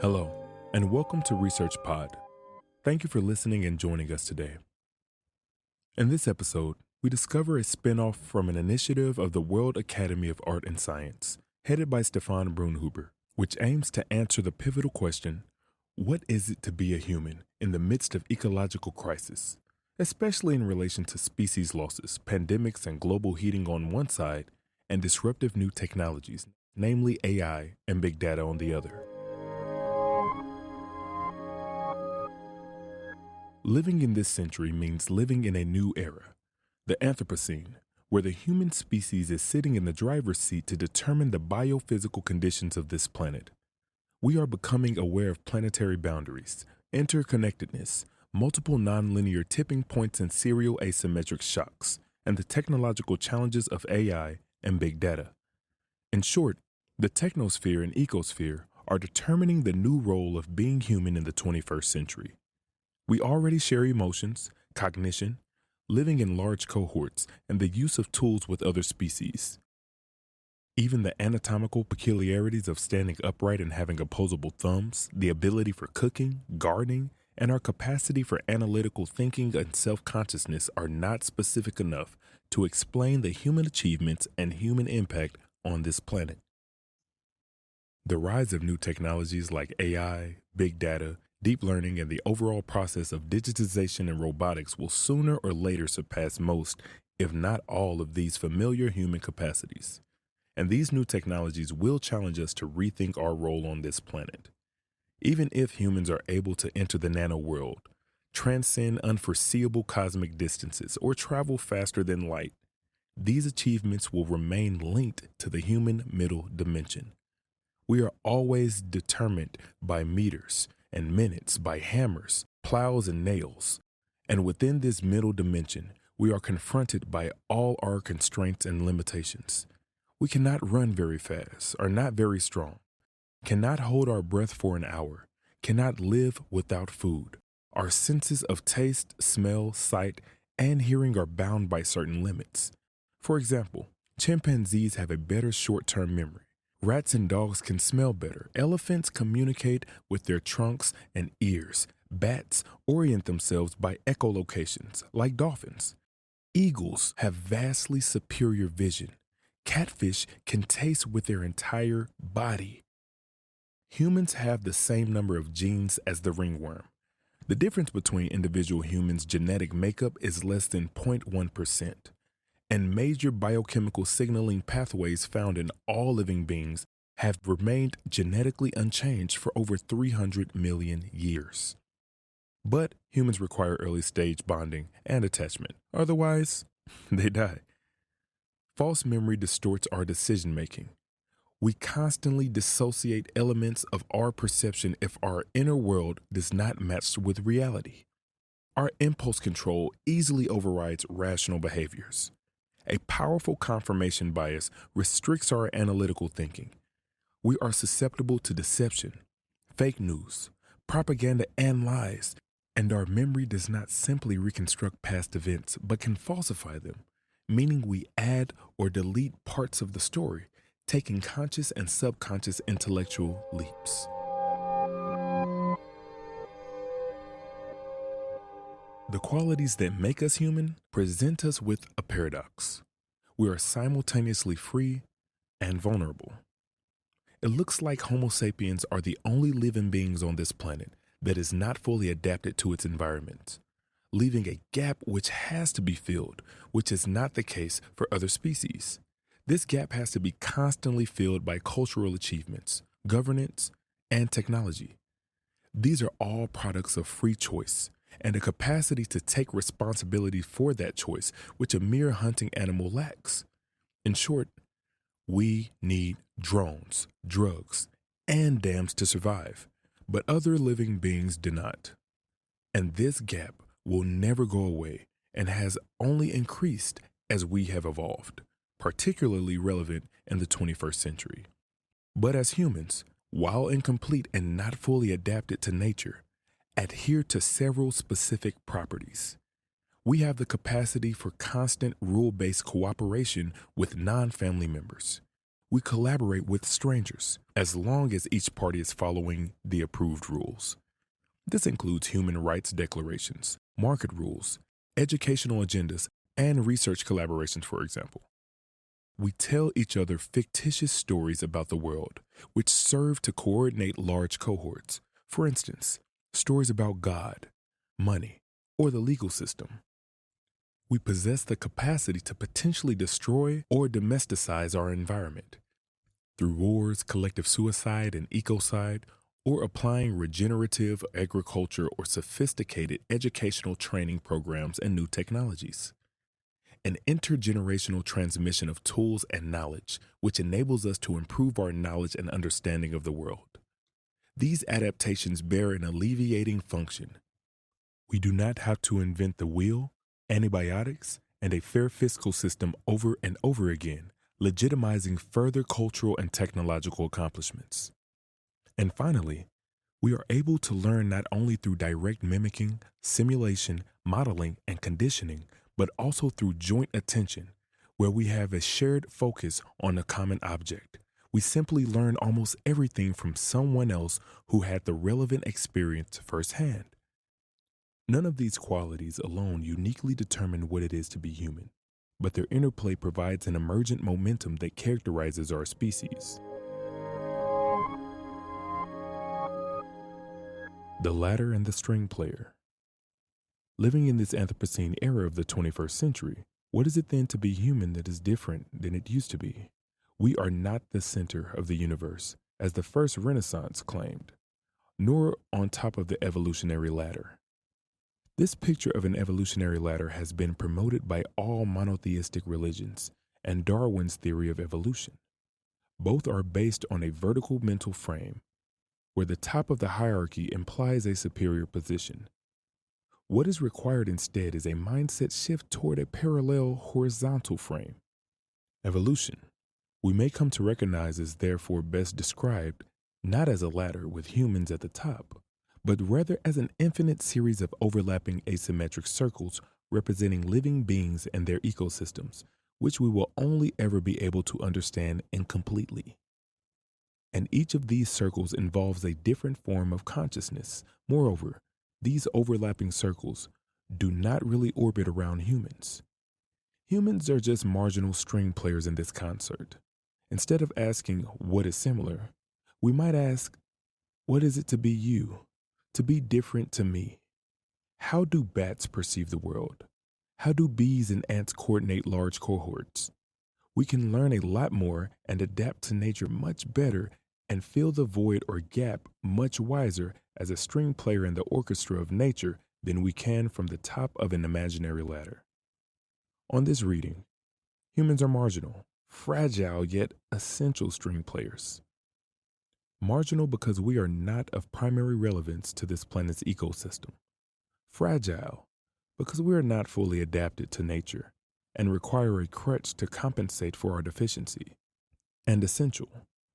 Hello, and welcome to Research Pod. Thank you for listening and joining us today. In this episode, we discover a spin-off from an initiative of the World Academy of Art and Science, headed by Stefan Brunhuber, which aims to answer the pivotal question, what is it to be a human in the midst of ecological crisis, especially in relation to species losses, pandemics, and global heating on one side, and disruptive new technologies, namely AI and big data on the other. Living in this century means living in a new era, the Anthropocene, where the human species is sitting in the driver's seat to determine the biophysical conditions of this planet. We are becoming aware of planetary boundaries, interconnectedness, multiple nonlinear tipping points and serial asymmetric shocks, and the technological challenges of AI and big data. In short, the technosphere and ecosphere are determining the new role of being human in the 21st century. We already share emotions, cognition, living in large cohorts, and the use of tools with other species. Even the anatomical peculiarities of standing upright and having opposable thumbs, the ability for cooking, gardening, and our capacity for analytical thinking and self-consciousness are not specific enough to explain the human achievements and human impact on this planet. The rise of new technologies like AI, big data, deep learning, and the overall process of digitization and robotics will sooner or later surpass most, if not all, of these familiar human capacities. And these new technologies will challenge us to rethink our role on this planet. Even if humans are able to enter the nano world, transcend unforeseeable cosmic distances, or travel faster than light, these achievements will remain linked to the human middle dimension. We are always determined by meters and minutes, by hammers, plows, and nails. And within this middle dimension, we are confronted by all our constraints and limitations. We cannot run very fast, are not very strong, cannot hold our breath for an hour, cannot live without food. Our senses of taste, smell, sight, and hearing are bound by certain limits. For example, chimpanzees have a better short-term memory. Rats and dogs can smell better. Elephants communicate with their trunks and ears. Bats orient themselves by echolocations, like dolphins. Eagles have vastly superior vision. Catfish can taste with their entire body. Humans have the same number of genes as the ringworm. The difference between individual humans' genetic makeup is less than 0.1%. And major biochemical signaling pathways found in all living beings have remained genetically unchanged for over 300 million years. But humans require early-stage bonding and attachment. Otherwise, they die. False memory distorts our decision-making. We constantly dissociate elements of our perception if our inner world does not match with reality. Our impulse control easily overrides rational behaviors. A powerful confirmation bias restricts our analytical thinking. We are susceptible to deception, fake news, propaganda, and lies, and our memory does not simply reconstruct past events, but can falsify them, meaning we add or delete parts of the story, taking conscious and subconscious intellectual leaps. The qualities that make us human present us with a paradox. We are simultaneously free and vulnerable. It looks like Homo sapiens are the only living beings on this planet that is not fully adapted to its environment, leaving a gap which has to be filled, which is not the case for other species. This gap has to be constantly filled by cultural achievements, governance, and technology. These are all products of free choice and a capacity to take responsibility for that choice, which a mere hunting animal lacks. In short, we need drones, drugs, and dams to survive, but other living beings do not. And this gap will never go away and has only increased as we have evolved, particularly relevant in the 21st century. But as humans, while incomplete and not fully adapted to nature, adhere to several specific properties. We have the capacity for constant rule-based cooperation with non-family members. we collaborate with strangers as long as each party is following the approved rules. This includes human rights declarations, market rules, educational agendas, and research collaborations, for example. We tell each other fictitious stories about the world, which serve to coordinate large cohorts. For instance, stories about God, money, or the legal system. We possess the capacity to potentially destroy or domesticize our environment through wars, collective suicide, and ecocide, or applying regenerative agriculture or sophisticated educational training programs and new technologies. An intergenerational transmission of tools and knowledge, which enables us to improve our knowledge and understanding of the world. These adaptations bear an alleviating function. We do not have to invent the wheel, antibiotics, and a fair fiscal system over and over again, legitimizing further cultural and technological accomplishments. And finally, we are able to learn not only through direct mimicking, simulation, modeling, and conditioning, but also through joint attention, where we have a shared focus on a common object. We simply learn almost everything from someone else who had the relevant experience firsthand. None of these qualities alone uniquely determine what it is to be human, but their interplay provides an emergent momentum that characterizes our species. The ladder and the string player. Living in this Anthropocene era of the 21st century, what is it then to be human that is different than it used to be? We are not the center of the universe, as the first Renaissance claimed, nor on top of the evolutionary ladder. This picture of an evolutionary ladder has been promoted by all monotheistic religions and Darwin's theory of evolution. Both are based on a vertical mental frame, where the top of the hierarchy implies a superior position. What is required instead is a mindset shift toward a parallel horizontal frame. Evolution, we may come to recognize, is therefore best described not as a ladder with humans at the top, but rather as an infinite series of overlapping asymmetric circles representing living beings and their ecosystems, which we will only ever be able to understand incompletely. And each of these circles involves a different form of consciousness. Moreover, these overlapping circles do not really orbit around humans. Humans are just marginal string players in this concert. Instead of asking what is similar, we might ask, what is it to be you, to be different to me? How do bats perceive the world? How do bees and ants coordinate large cohorts? We can learn a lot more and adapt to nature much better and fill the void or gap much wiser as a string player in the orchestra of nature than we can from the top of an imaginary ladder. On this reading, humans are marginal, fragile yet essential string players. Marginal because we are not of primary relevance to this planet's ecosystem. Fragile because we are not fully adapted to nature and require a crutch to compensate for our deficiency. And essential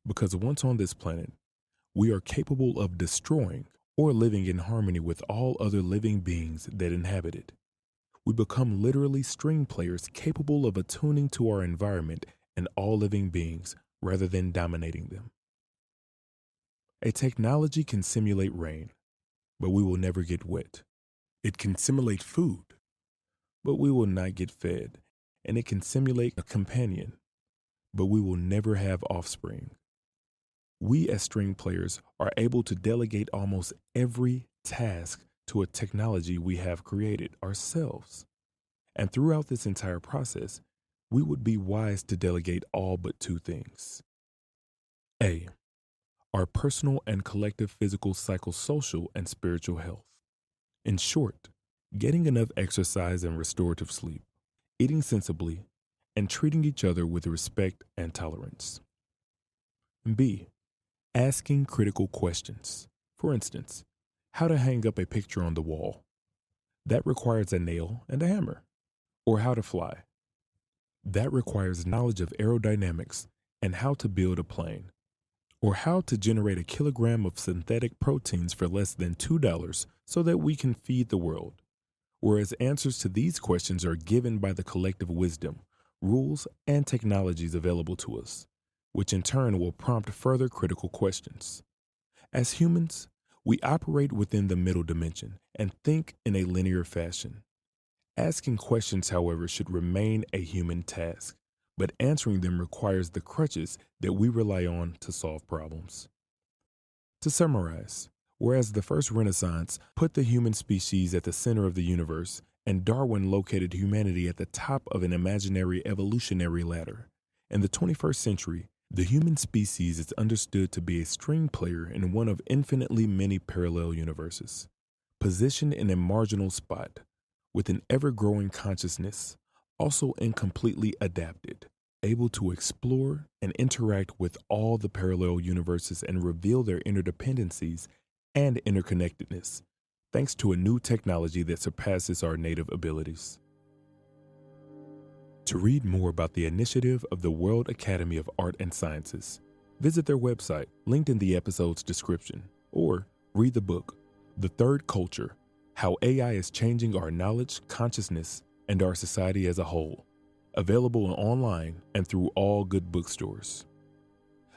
because once on this planet, we are capable of destroying or living in harmony with all other living beings that inhabit it. We become literally string players capable of attuning to our environment and all living beings rather than dominating them. A technology can simulate rain, but we will never get wet. It can simulate food, but we will not get fed. And it can simulate a companion, but we will never have offspring. We as string players are able to delegate almost every task to a technology we have created ourselves. And throughout this entire process, we would be wise to delegate all but two things. A, our personal and collective physical, psychosocial, and spiritual health. In short, getting enough exercise and restorative sleep, eating sensibly, and treating each other with respect and tolerance. B, asking critical questions. For instance, how to hang up a picture on the wall. That requires a nail and a hammer. Or how to fly. That requires knowledge of aerodynamics and how to build a plane. Or how to generate a kilogram of synthetic proteins for less than $2 so that we can feed the world. Whereas answers to these questions are given by the collective wisdom, rules, and technologies available to us. which in turn will prompt further critical questions. As humans, we operate within the middle dimension and think in a linear fashion. Asking questions, however, should remain a human task, but answering them requires the crutches that we rely on to solve problems. To summarize, whereas the first Renaissance put the human species at the center of the universe and Darwin located humanity at the top of an imaginary evolutionary ladder, in the 21st century, the human species is understood to be a string player in one of infinitely many parallel universes, positioned in a marginal spot, with an ever-growing consciousness, also incompletely adapted, able to explore and interact with all the parallel universes and reveal their interdependencies and interconnectedness, thanks to a new technology that surpasses our native abilities. To read more about the initiative of the World Academy of Art and Sciences, visit their website linked in the episode's description, or read the book, The Third Culture: How AI is Changing Our Knowledge, Consciousness, and Our Society as a Whole, available online and through all good bookstores.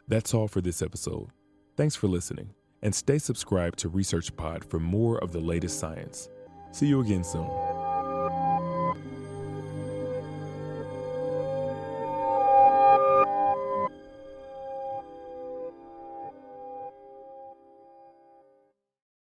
That's all for this episode. Thanks for listening, and stay subscribed to Research Pod for more of the latest science. See you again soon.